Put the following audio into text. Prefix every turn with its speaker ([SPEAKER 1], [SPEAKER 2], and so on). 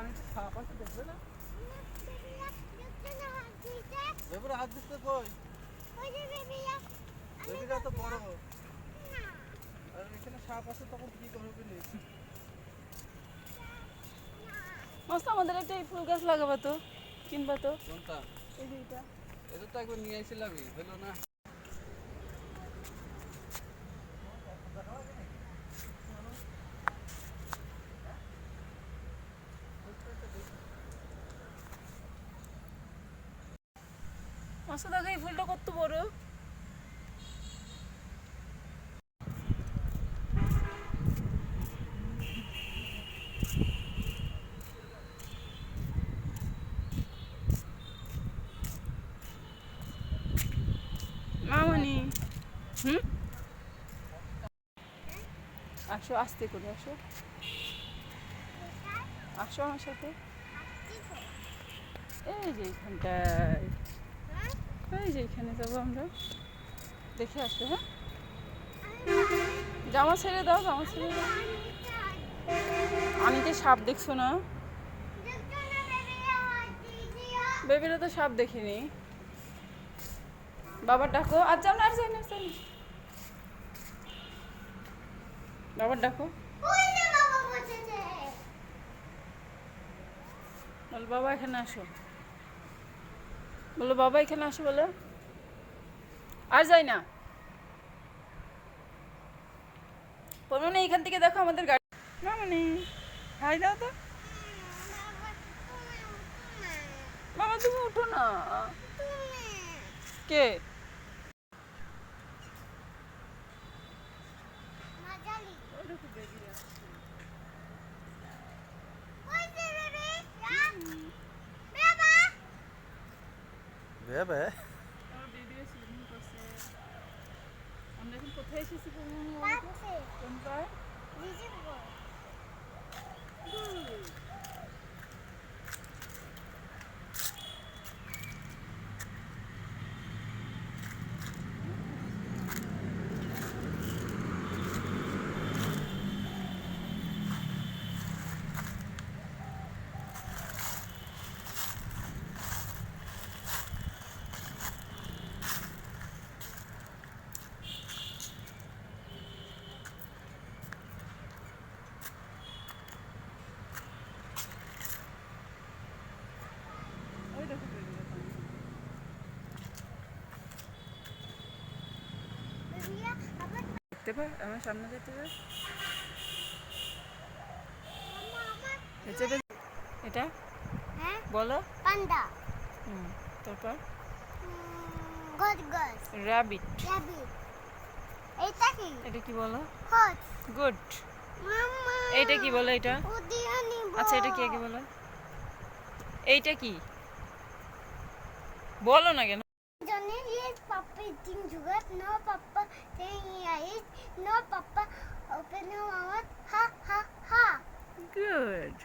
[SPEAKER 1] পানিতে সাপ আছে দেখবে না? বেবির হাত দিতে কই? বেবিরা তো বড়। আর এখানে সাপ আছে তখন কি করবে নি?
[SPEAKER 2] মস্ত আমাদের একটা এই ফুল গাছ লাগাবো তো, কিনবা তো।
[SPEAKER 1] কোনটা?
[SPEAKER 2] এই যে এটা।
[SPEAKER 1] এটা তো একবার নিয়ে আইছিলামই, হলো না?
[SPEAKER 2] মস্ত দেখো এই ফুলটা কত বড়। মামনি, আসো আস্তে করে আসো, আসো আমার সাথে। এই যে এইখানটায়, এই যে এইখানে যাবো আমরা, দেখে আসো। হ্যাঁ, জামা ছেড়ে দাও, জামা ছেড়ে দাও। আমি তো সাপ দেখছো না? বেবিরা তো সাপ দেখিনি। বাবার ডাকো। আর যাও না, আর যাই না, যাই না। বাবার ডাকো, বলো বাবা এখানে আসো, বলো বাবা এখানে আসো, বলো। আর যাই না, মানে এইখান থেকে দেখো আমাদের গাড়ি। না মানে হাই দাও তো। বাবা তুমি উঠো না। কে?
[SPEAKER 1] বেবে
[SPEAKER 2] আমরা এখন কোথায় এসেছি? কোনটা? ওই দেখো বেবিরা পানি। দেখতে পাই আমার সামনে যেতে পাই। এটা বলো।
[SPEAKER 3] পান্ডা,
[SPEAKER 2] তারপর
[SPEAKER 3] গজগজ,
[SPEAKER 2] র্যাবিট।
[SPEAKER 3] রাবিট। এটা কি?
[SPEAKER 2] এটা কি বলো?
[SPEAKER 3] হর্স।
[SPEAKER 2] গুড।
[SPEAKER 3] মাম্মা,
[SPEAKER 2] এইটা কি বলো? এটা
[SPEAKER 3] উদিয়া নিব।
[SPEAKER 2] আচ্ছা, এটা কি আগে বলো? এইটা কি বলো না কেন?
[SPEAKER 3] Johnny is Papa eating sugar. No, Papa saying yes. No, Papa open your mouth. Ha ha ha.
[SPEAKER 2] Good.